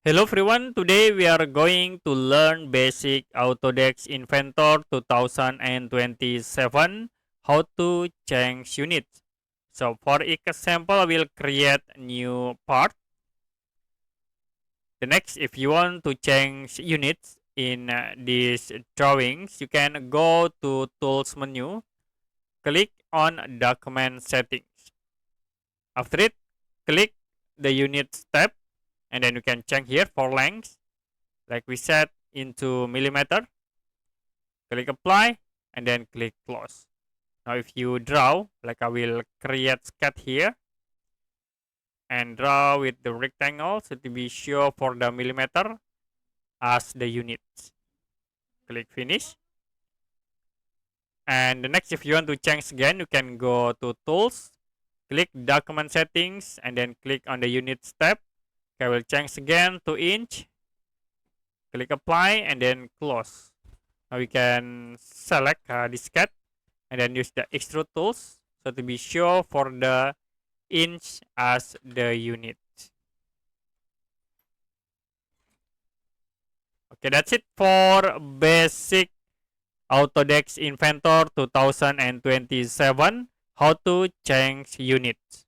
Hello everyone, today we are going to learn basic Autodesk Inventor 2027 how to change units. So for example, we'll create new part. The next, if you want to change units in these drawings, you can go to Tools menu, click on Document Settings. After it, click the Units tab, and then you can change here for length. Like we set into millimeter, click apply, and then click close. Now if you draw, like I will create sketch here and draw with the rectangle, so to be sure for the millimeter as the units. Click finish. And the next, if you want to change again, you can go to tools, click document settings, and then click on the units tab. I will change again to inch, click apply, and then close. Now we can select this cat and then use the extrude tools, so to be sure for the inch as the unit. Okay, that's it for basic Autodesk Inventor 2027, how to change units.